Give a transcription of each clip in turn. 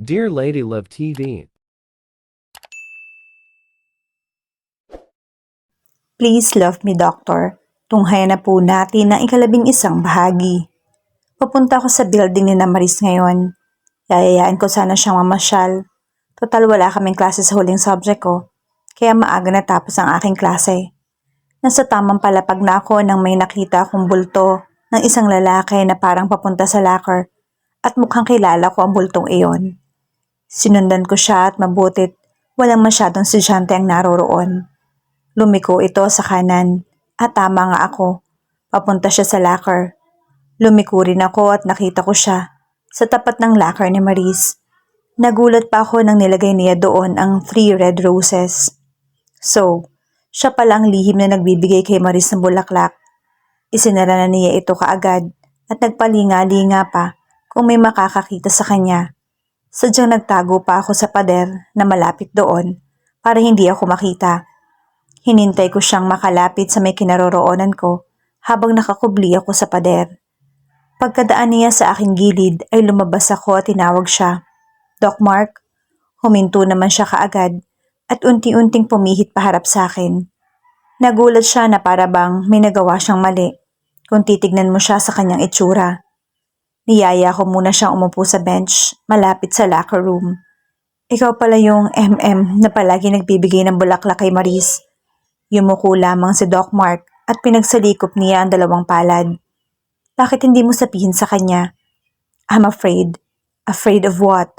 Dear Lady Love TV, Please Love Me Doctor. Tunghayan na po natin ang ika-11 bahagi. Pupunta ako sa building ni Maris ngayon. Yayayaan ko sana siyang mamasyal. Total wala kaming klase sa huling subject ko, kaya maaga natapos ang aking klase. Nasa tamang palapag na ako nang may nakita akong bulto ng isang lalaki na parang papunta sa locker at mukhang kilala ko ang bultong iyon. Sinundan ko siya at mabutit walang masyadong estudyante ang naroroon. Lumiko ito sa kanan at tama nga ako. Papunta siya sa locker. Lumiko rin ako at nakita ko siya sa tapat ng locker ni Maris. Nagulat pa ako nang nilagay niya doon ang 3 red roses. So, siya pala ang lihim na nagbibigay kay Maris ng bulaklak. Isinara na niya ito kaagad at nagpalinga-linga pa kung may makakakita sa kanya. Sadyang nagtago pa ako sa pader na malapit doon para hindi ako makita. Hinintay ko siyang makalapit sa may kinaroroonan ko habang nakakubli ako sa pader. Pagkadaan niya sa aking gilid ay lumabas ako at tinawag siya. Doc Mark, huminto naman siya kaagad at unti-unting pumihit paharap sa akin. Nagulat siya na para bang may nagawa siyang mali kung titignan mo siya sa kanyang itsura. Niyaya ko muna siyang umupo sa bench malapit sa locker room. Ikaw pala yung na palagi nagbibigay ng bulaklak kay Maris. Yumuko lamang si Doc Mark at pinagsalikop niya ang 2 palad. Bakit hindi mo sabihin sa kanya? I'm afraid. Afraid of what?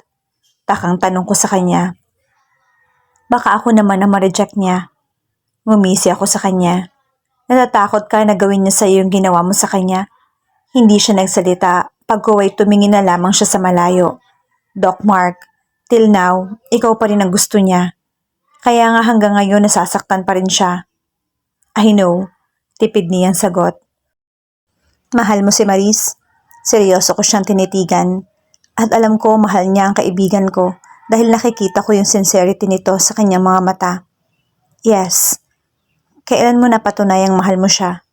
Takang tanong ko sa kanya. Baka ako naman ang ma-reject niya. Ngumisi ako sa kanya. Natatakot ka na gawin niya sa iyo yung ginawa mo sa kanya? Hindi siya nagsalita. Pagkuway tumingin na lamang siya sa malayo. Doc Mark, till now, ikaw pa rin ang gusto niya. Kaya nga hanggang ngayon nasasaktan pa rin siya. I know, tipid niyang sagot. Mahal mo si Maris? Seryoso ko siyang tinitigan. At alam ko mahal niya ang kaibigan ko dahil nakikita ko yung sincerity nito sa kanyang mga mata. Yes. Kailan mo napatunayang mahal mo siya?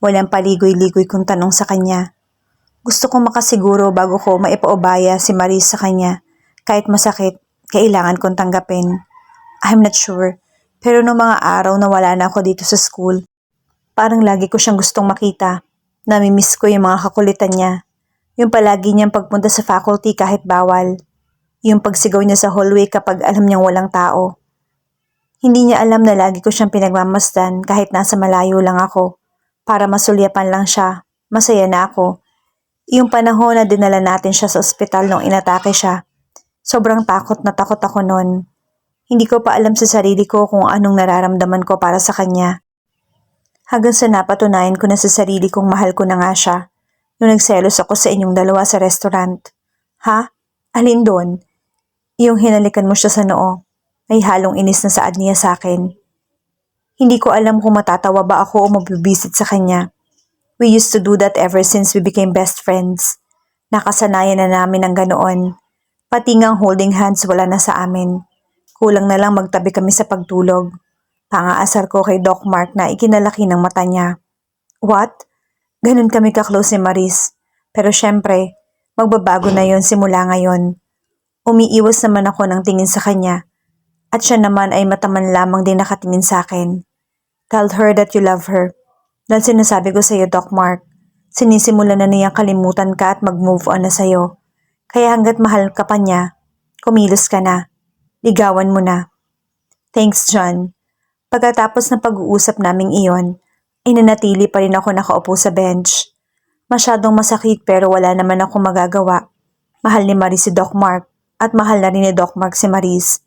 Walang paligoy-ligoy kong tanong sa kanya. Gusto kong makasiguro bago ko maipaubaya si Maris sa kanya. Kahit masakit, kailangan kong tanggapin. I'm not sure, pero noong mga araw na wala na ako dito sa school, parang lagi ko siyang gustong makita. Namimiss ko yung mga kakulitan niya. Yung palagi niyang pagpunta sa faculty kahit bawal. Yung pagsigaw niya sa hallway kapag alam niyang walang tao. Hindi niya alam na lagi ko siyang pinagmamasdan kahit nasa malayo lang ako. Para masulyapan lang siya, masaya na ako. Yung panahon na dinala natin siya sa ospital nung inatake siya, sobrang takot na takot ako noon. Hindi ko pa alam sa sarili ko kung anong nararamdaman ko para sa kanya. Hanggang sa napatunayan ko na sa sarili kong mahal ko na nga siya, nung nagselos ako sa inyong 2 sa restaurant. Ha? Alin doon? Yung hinalikan mo siya sa noo. May halong inis na saad niya sa akin. Hindi ko alam kung matatawa ba ako o mabibisit sa kanya. We used to do that ever since we became best friends. Nakasanayan na namin ang ganoon. Pati ngang holding hands wala na sa amin. Kulang na lang magtabi kami sa pagtulog. Pangaasar ko kay Doc Mark na ikinalaki ng mata niya. What? Ganun kami ka-close ni Maris. Pero syempre, magbabago na yon simula ngayon. Umiiwas naman ako ng tingin sa kanya. At siya naman ay mataman lamang din nakatingin sa akin. Tell her that you love her. Dahil sinasabi ko sa iyo, Doc Mark, sinisimula na niyang kalimutan ka at mag-move on na sa iyo. Kaya hanggat mahal ka pa niya, kumilos ka na. Ligawan mo na. Thanks, John. Pagkatapos ng pag-uusap naming iyon, ay nanatili pa rin ako nakaupo sa bench. Masyadong masakit pero wala naman akong magagawa. Mahal ni Maris si Doc Mark at mahal na rin ni Doc Mark si Maris.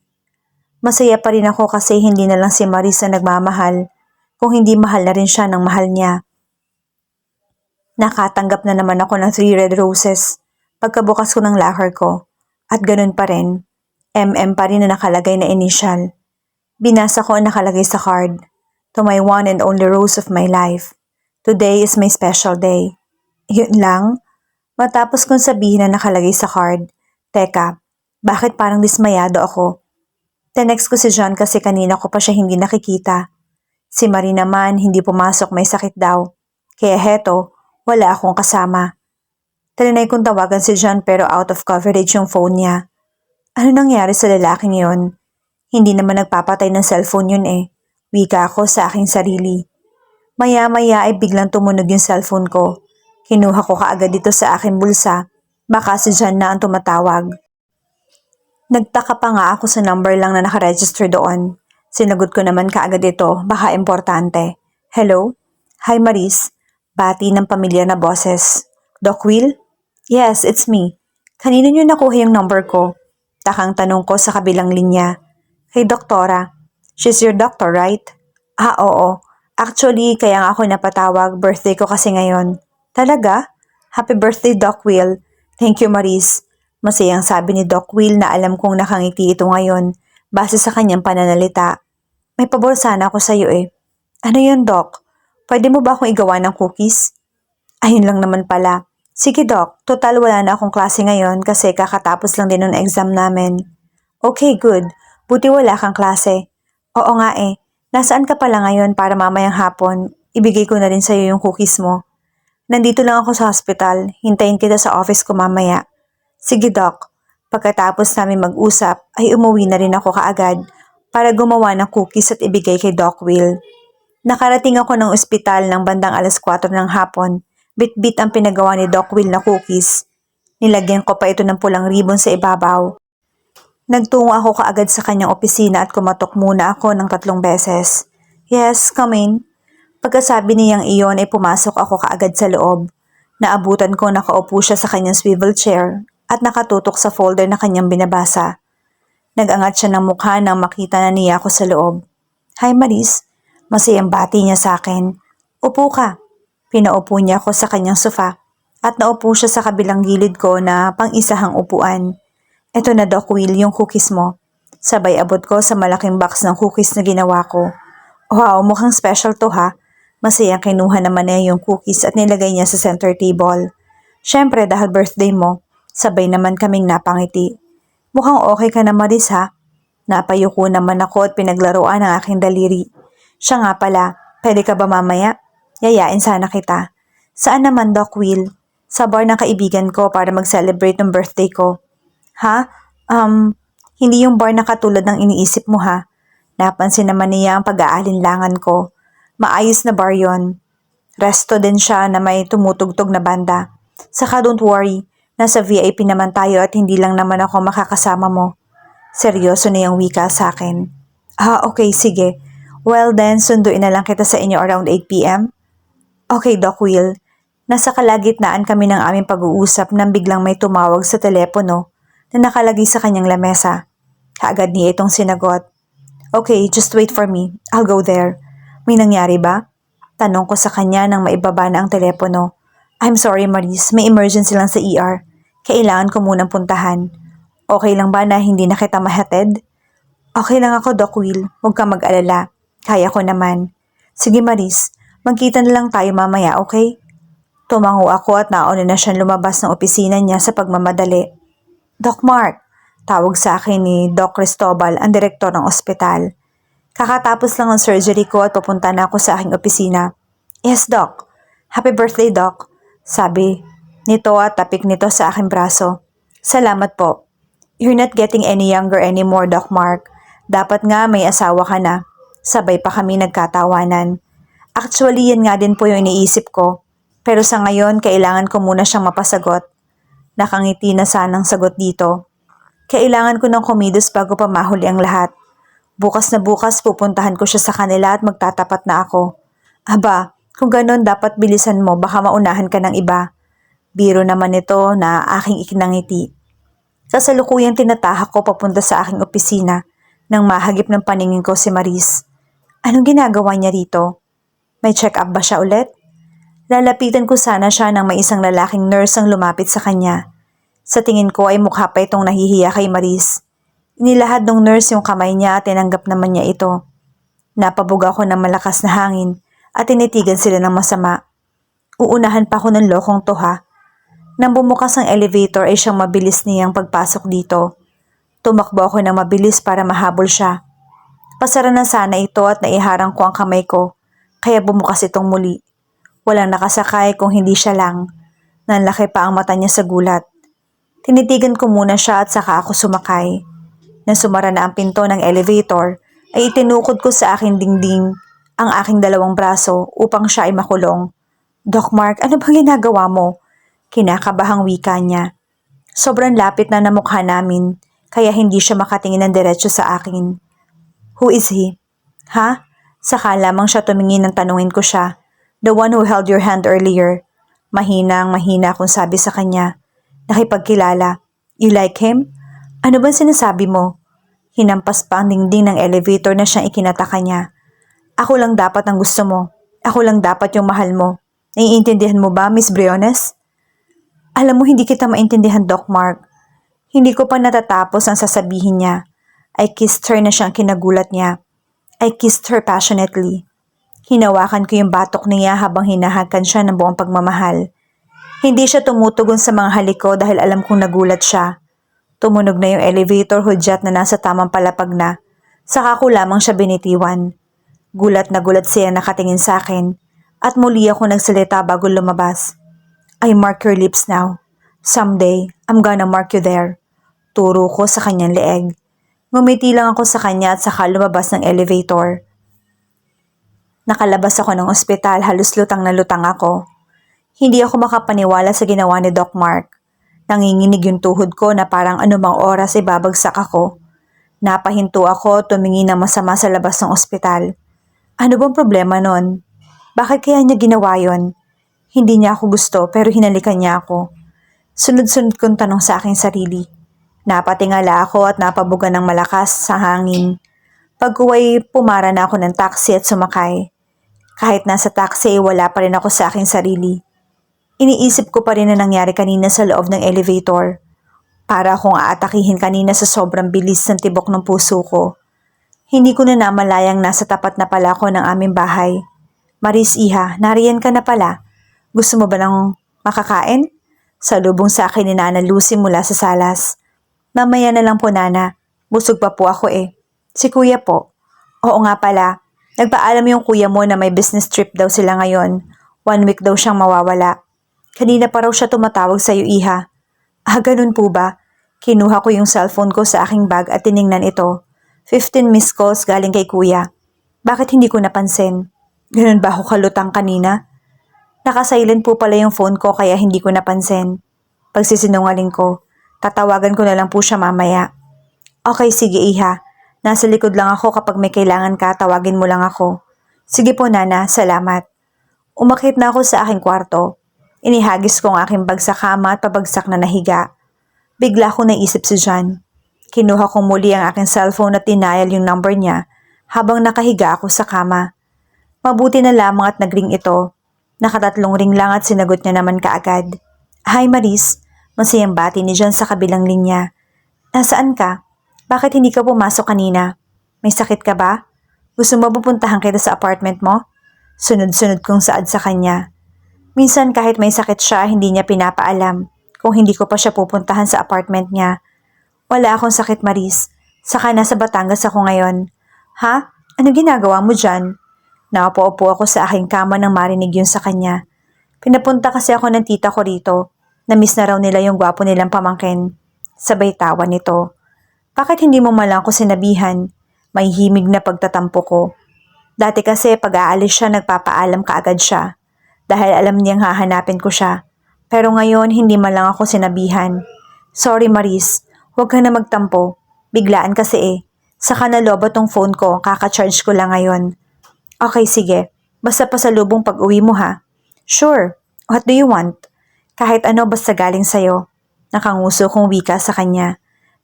Masaya pa rin ako kasi hindi na lang si Maris na nagmamahal, kung hindi mahal na rin siya ng mahal niya. Nakatanggap na naman ako ng 3 red roses pagkabukas ko ng locker ko at ganun pa rin. Pa rin na nakalagay na initial. Binasa ko ang nakalagay sa card. To my one and only rose of my life. Today is my special day. Yun lang? Matapos kong sabihin na nakalagay sa card. Teka, bakit parang dismayado ako? Tenext ko si John kasi kanina ko pa siya hindi nakikita. Si Marie naman hindi pumasok, may sakit daw. Kaya heto, wala akong kasama. Trinay kong tawagan si John pero out of coverage yung phone niya. Ano nangyari sa lalaking yon? Hindi naman nagpapatay ng cellphone yun eh. Wika ako sa aking sarili. Maya-maya ay biglang tumunog yung cellphone ko. Kinuha ko kaagad dito sa aking bulsa. Baka si John na ang tumatawag. Nagtaka pa nga ako sa number lang na nakaregister doon. Sinagot ko naman kaagad ito, baka importante. Hello? Hi Maris. Bati ng pamilyar na boses. Doc Will? Yes, it's me. Kanino niyo nakuha yung number ko? Takang tanong ko sa kabilang linya. Kay doktora. She's your doctor, right? Ah, oo. Actually, kaya nga ako napatawag, birthday ko kasi ngayon. Talaga? Happy birthday, Doc Will. Thank you, Maris. Masayang sabi ni Doc Will na alam kong nakangiti ito ngayon base sa kanyang pananalita. May pabor sana ako sa'yo eh. Ano yun, Doc? Pwede mo ba akong igawa ng cookies? Ayun lang naman pala. Sige, Doc. Total wala na akong klase ngayon kasi kakatapos lang din ng exam namin. Okay, good. Buti wala kang klase. Oo nga eh. Nasaan ka pala ngayon para mamayang hapon? Ibigay ko na rin sa'yo yung cookies mo. Nandito lang ako sa hospital. Hintayin kita sa office ko mamaya. Sige, Doc. Pagkatapos namin mag-usap, ay umuwi na rin ako kaagad para gumawa ng cookies at ibigay kay Doc Will. Nakarating ako ng ospital ng bandang 4:00 ng hapon. Bit-bit ang pinagawa ni Doc Will na cookies. Nilagyan ko pa ito ng pulang ribbon sa ibabaw. Nagtungo ako kaagad sa kanyang opisina at kumatok muna ako ng 3 beses. Yes, come in. Pagkasabi niyang iyon ay pumasok ako kaagad sa loob. Naabutan ko nakaupo siya sa kanyang swivel chair at nakatutok sa folder na kanyang binabasa. Nag-angat siya ng mukha nang makita na niya ako sa loob. Hi Maris, masayang bati niya sa akin. Upo ka. Pinaupo niya ako sa kanyang sofa at naupo siya sa kabilang gilid ko na pang-isahang upuan. Eto na Doc Will yung cookies mo. Sabay abot ko sa malaking box ng cookies na ginawa ko. Wow, mukhang special to ha. Masayang kinuha naman niya yung cookies at nilagay niya sa center table. Siyempre dahil birthday mo, sabay naman kaming napangiti. Mukhang okay ka na Maris ha. Napayuko naman ako at pinaglaruan ang aking daliri. Siya nga pala, pwede ka ba mamaya? Yayain sana kita. Saan naman Doc Will? Sa bar ng kaibigan ko para mag-celebrate ng birthday ko. Ha? Hindi yung bar na katulad ng iniisip mo ha. Napansin naman niya ang pag-aalinlangan ko. Maayos na bar yon. Resto din siya na may tumutugtog na banda. Saka don't worry, nasa VIP naman tayo at hindi lang naman ako makakasama mo. Seryoso na yung wika sa akin. Ah, okay, sige. Well then, sunduin na lang kita sa inyo around 8 p.m. Okay, Doc Will. Nasa kalagitnaan kami ng aming pag-uusap nang biglang may tumawag sa telepono na nakalagay sa kanyang lamesa. Kaagad niya itong sinagot. Okay, just wait for me. I'll go there. May nangyari ba? Tanong ko sa kanya nang maibaba na ang telepono. I'm sorry Maris, may emergency lang sa ER. Kailangan ko munang puntahan. Okay lang ba na hindi na kita mahatid? Okay lang ako Doc Will, huwag ka mag-alala. Kaya ko naman. Sige Maris, magkita na lang tayo mamaya, okay? Tumango ako at nauna na siyang lumabas ng opisina niya sa pagmamadali. Doc Mark, tawag sa akin ni Doc Cristobal, ang direktor ng ospital. Kakatapos lang ng surgery ko at papunta na ako sa aking opisina. Yes, Doc. Happy birthday, Doc. Sabi nito at tapik nito sa aking braso. Salamat po. You're not getting any younger anymore, Doc Mark. Dapat nga may asawa ka na. Sabay pa kami nagkatawanan. Actually, yan nga din po yung iniisip ko. Pero sa ngayon, kailangan ko muna siyang mapasagot. Nakangiti na sanang sagot dito. Kailangan ko ng kumilos bago pa mahuli ang lahat. Bukas na bukas pupuntahan ko siya sa kanila at magtatapat na ako. Aba, kung ganon dapat bilisan mo baka maunahan ka ng iba. Biro naman ito na aking ikinangiti. Kasalukuyang tinatahak ko papunta sa aking opisina nang mahagip ng paningin ko si Maris. Anong ginagawa niya rito? May check-up ba siya ulit? Lalapitan ko sana siya nang may isang lalaking nurse ang lumapit sa kanya. Sa tingin ko ay mukha pa itong nahihiya kay Maris. Inilahad ng nurse yung kamay niya at tinanggap naman niya ito. Napabuga ko ng malakas na hangin at tinitigan sila ng masama. Uunahan pa ako ng lokong to ha. Nang bumukas ang elevator ay siyang mabilis niyang pagpasok dito. Tumakbo ako ng mabilis para mahabol siya. Pasara na sana ito at naiharang ko ang kamay ko, kaya bumukas itong muli. Walang nakasakay kung hindi siya lang. Nanlaki pa ang mata niya sa gulat. Tinitigan ko muna siya at saka ako sumakay. Nang sumara na ang pinto ng elevator, ay itinukod ko sa aking dingding ang aking dalawang braso upang siya ay makulong. Doc Mark, ano bang ginagawa mo? Kinakabahang wika niya. Sobrang lapit na ng mukha namin, kaya hindi siya makatingin ng diretso sa akin. Who is he? Ha? Saka lamang siya tumingin nang tanungin ko siya. The one who held your hand earlier. Mahina akong sabi sa kanya. Nakipagkilala. You like him? Ano bang sinasabi mo? Hinampas pa ang dingding ng elevator na siyang ikinataka niya. Ako lang dapat ang gusto mo. Ako lang dapat yung mahal mo. Naiintindihan mo ba, Miss Briones? Alam mo, hindi kita maintindihan, Doc Mark. Hindi ko pa natatapos ang sasabihin niya. I kissed her na siyang kinagulat niya. I kissed her passionately. Hinawakan ko yung batok niya habang hinahagan siya ng buong pagmamahal. Hindi siya tumutugon sa mga halik ko dahil alam kong nagulat siya. Tumunog na yung elevator hudyat na nasa tamang palapag na. Saka ko lamang siya binitiwan. Gulat na gulat siya nakatingin sa akin at muli ako nagsalita bago lumabas. I mark your lips now. Someday, I'm gonna mark you there. Turo ko sa kanyang leeg. Ngumiti lang ako sa kanya at saka lumabas ng elevator. Nakalabas ako ng ospital, halos lutang na lutang ako. Hindi ako makapaniwala sa ginawa ni Doc Mark. Nanginginig yung tuhod ko na parang anumang oras ay babagsak ako. Napahinto ako, tumingin na masama sa labas ng ospital. Ano bang problema nun? Bakit kaya niya ginawa yon? Hindi niya ako gusto pero hinalikan niya ako. Sunod-sunod kong tanong sa aking sarili. Napatingala ako at napabuga ng malakas sa hangin. Pag-uwi, pumara na ako ng taxi at sumakay. Kahit nasa taxi, wala pa rin ako sa aking sarili. Iniisip ko pa rin na nangyari kanina sa loob ng elevator. Para akong aatakihin kanina sa sobrang bilis ng tibok ng puso ko. Hindi ko na namalayang nasa tapat na pala ako ng aming bahay. Maris, iha, nariyan ka na pala. Gusto mo ba ng makakain? Salubong sa akin ni Nana Lucy mula sa salas. Mamaya na lang po, Nana. Busog pa po ako eh. Si Kuya po. Oo nga pala. Nagpaalam yung kuya mo na may business trip daw sila ngayon. 1 week daw siyang mawawala. Kanina pa raw siya tumatawag sa iyo, iha. Ah, ganun po ba? Kinuha ko yung cellphone ko sa aking bag at tiningnan ito. 15 missed calls galing kay kuya. Bakit hindi ko napansin? Ganun ba ako kalutang kanina? Naka-silent po pala yung phone ko kaya hindi ko napansin. Pagsisinungaling ko, tatawagan ko na lang po siya mamaya. Okay, sige iha. Nasa likod lang ako kapag may kailangan ka, tawagin mo lang ako. Sige po, Nana, salamat. Umakyat na ako sa aking kwarto. Inihagis ko ang aking bag sa kama at pabagsak na nahiga. Bigla ko naisip si John. Kinuha ko muli ang aking cellphone at tinayal yung number niya habang nakahiga ako sa kama. Mabuti na lamang at nagring ito. Nakatatlong ring lang at sinagot niya naman kaagad. Hi Maris, masayang bati ni John sa kabilang linya. Nasaan ka? Bakit hindi ka pumasok kanina? May sakit ka ba? Gusto mo pupuntahan kita sa apartment mo? Sunod-sunod kong saad sa kanya. Minsan kahit may sakit siya, hindi niya pinapaalam kung hindi ko pa siya pupuntahan sa apartment niya. Wala akong sakit, Maris. Saka nasa Batangas ako ngayon. Ha? Ano ginagawa mo dyan? Naupo-upo ako sa aking kama nang marinig yun sa kanya. Pinapunta kasi ako ng tita ko rito. Namiss na raw nila yung gwapo nilang pamangkin. Sabay tawa nito. Bakit hindi mo malang ko sinabihan? May himig na pagtatampo ko. Dati kasi pag aalis siya nagpapaalam kaagad siya. Dahil alam niyang hahanapin ko siya. Pero ngayon hindi malang ako sinabihan. Sorry Maris, huwag ka na magtampo. Biglaan kasi eh. Saka naloba tong phone ko, kaka-charge ko lang ngayon. Okay, sige. Basta pasalubong pag-uwi mo ha. Sure. What do you want? Kahit ano basta galing sa'yo. Nakanguso kong wika sa kanya.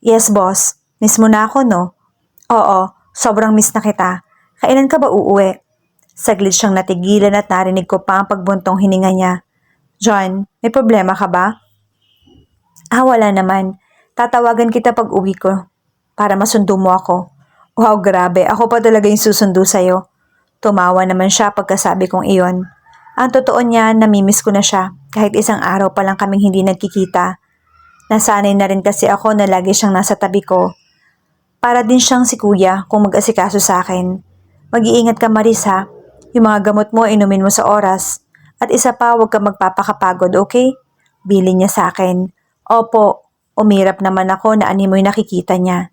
Yes, boss. Miss mo na ako, no? Oo, sobrang miss na kita. Kailan ka ba uuwi? Saglit siyang natigilan at narinig ko pa ang pagbuntong hininga niya. John, may problema ka ba? Ah, wala naman. Tatawagan kita pag uwi ko. Para masundo mo ako. Wow, grabe. Ako pa talaga yung susundo sa'yo. Tumawa naman siya pagkasabi kong iyon. Ang totoo niya, namimiss ko na siya. Kahit isang araw pa lang kaming hindi nagkikita. Nasanay na rin kasi ako na lagi siyang nasa tabi ko. Para din siyang si kuya kung mag-asikaso sa akin. Mag-iingat ka Maris ha. Yung mga gamot mo inumin mo sa oras. At isa pa huwag ka magpapakapagod, okay? Bilin niya sa akin. Opo. Umirap naman ako na animoy nakikita niya.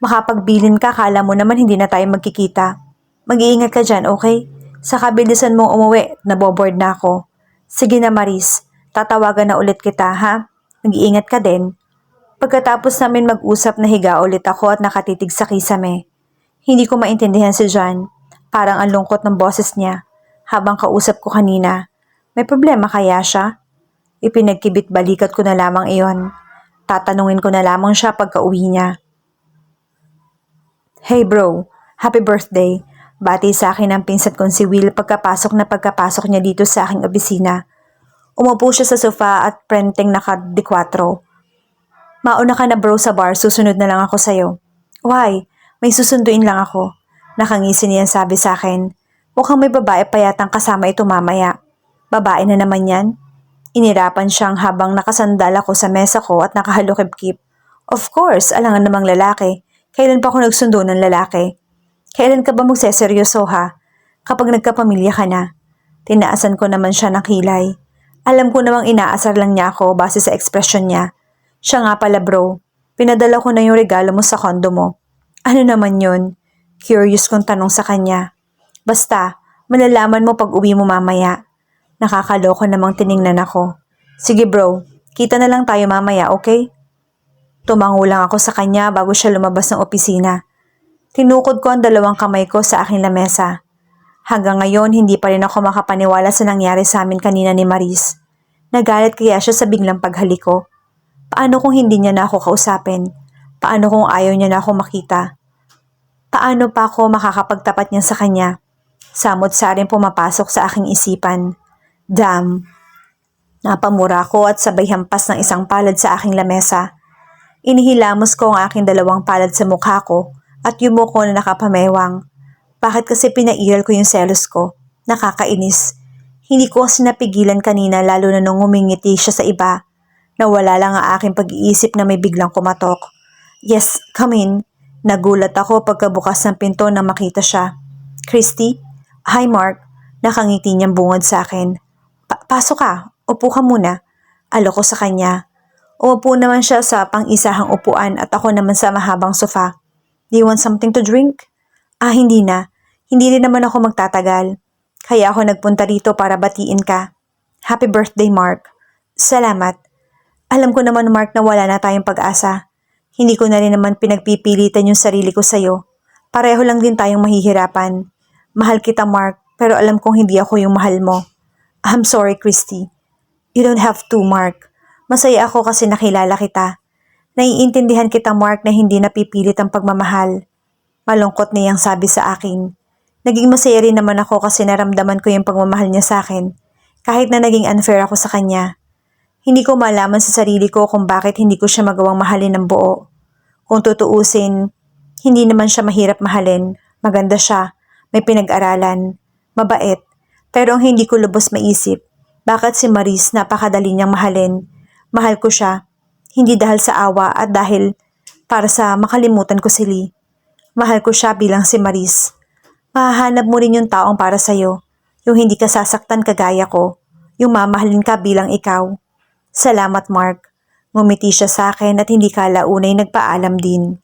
Makapagbilin ka, kala mo naman hindi na tayo magkikita. Mag-iingat ka dyan, okay? Saka bilisan mong umuwi, naboboard na ako. Sige na Maris, tatawagan na ulit kita ha? Mag-iingat ka din. Pagkatapos namin mag-usap nahiga ulit ako at nakatitig sa kisame. Hindi ko maintindihan si John. Parang ang lungkot ng boses niya. Habang kausap ko kanina, may problema kaya siya? Ipinagkibit balikat ko na lamang iyon. Tatanungin ko na lamang siya pagka-uwi niya. Hey bro, happy birthday. Bati sa akin ang pinsan kong si Will pagkapasok niya dito sa aking opisina. Umupo siya sa sofa at prenteng naka-D4. Mauna ka na bro sa bar, susunod na lang ako sa'yo. Why? May susunduin lang ako. Nakangisi niya sabi sa akin. Mukhang may babae pa yatang kasama ito mamaya. Babae na naman yan? Inirapan siyang habang nakasandal ako sa mesa ko at nakahalukip-kip. Of course, alangan namang lalaki. Kailan pa ako nagsundo ng lalaki? Kailan ka ba magseseryoso ha? Kapag nagkapamilya ka na. Tinaasan ko naman siya ng kilay. Alam ko namang inaasar lang niya ako base sa ekspresyon niya. Siya nga pala bro, pinadala ko na yung regalo mo sa kondo mo. Ano naman yun? Curious kong tanong sa kanya. Basta, malalaman mo pag uwi mo mamaya. Nakakaloko namang tiningnan ako. Sige bro, kita na lang tayo mamaya, okay? Tumango lang ako sa kanya bago siya lumabas ng opisina. Tinukod ko ang dalawang kamay ko sa aking lamesa. Hanggang ngayon, hindi pa rin ako makapaniwala sa nangyari sa amin kanina ni Maris. Nagalit kaya siya sa biglang paghalik ko. Paano kung hindi niya na ako kausapin? Paano kung ayaw niya na ako makita? Paano pa ako makakapagtapat niya sa kanya? Samot-saring pumapasok sa aking isipan. Damn! Napamura ko at sabay hampas ng isang palad sa aking lamesa. Inihilamos ko ang aking dalawang palad sa mukha ko at yumuko na nakapamewang. Bakit kasi pinairal ko yung selos ko? Nakakainis. Hindi ko kasi napigilan kanina lalo na nung ngumingiti siya sa iba. Nawala lang ang aking pag-iisip na may biglang kumatok. Yes, come in. Nagulat ako pagkabukas ng pinto nang makita siya. Christy? Hi Mark. Nakangiti niyang bungad sa akin. Pasok ka. Upo ka muna. Alok ko sa kanya. Umupo naman siya sa pang-isahang upuan at ako naman sa mahabang sofa. Do you want something to drink? Hindi na. Hindi rin naman ako magtatagal. Kaya ako nagpunta rito para batiin ka. Happy birthday, Mark. Salamat. Alam ko naman, Mark, na wala na tayong pag-asa. Hindi ko na rin naman pinagpipilitan yung sarili ko sa'yo. Pareho lang din tayong mahihirapan. Mahal kita, Mark, pero alam kong hindi ako yung mahal mo. I'm sorry, Christy. You don't have to, Mark. Masaya ako kasi nakilala kita. Naiintindihan kita, Mark, na hindi napipilit ang pagmamahal. Malungkot niyang sabi sa akin. Naging masaya rin naman ako kasi naramdaman ko yung pagmamahal niya sa akin. Kahit na naging unfair ako sa kanya. Hindi ko malaman sa sarili ko kung bakit hindi ko siya magawang mahalin ng buo. Kung tutuusin, hindi naman siya mahirap mahalin. Maganda siya, may pinag-aralan, mabait. Pero ang hindi ko lubos maisip, bakit si Maris napakadali niyang mahalin. Mahal ko siya, hindi dahil sa awa at dahil para sa makalimutan ko si Lee. Mahal ko siya bilang si Maris. Mahahanap mo rin yung taong para sa'yo, yung hindi ka sasaktan kagaya ko, yung mamahalin ka bilang ikaw. Salamat, Mark. Ngumiti siya sa akin at hindi kalaunay nagpaalam din.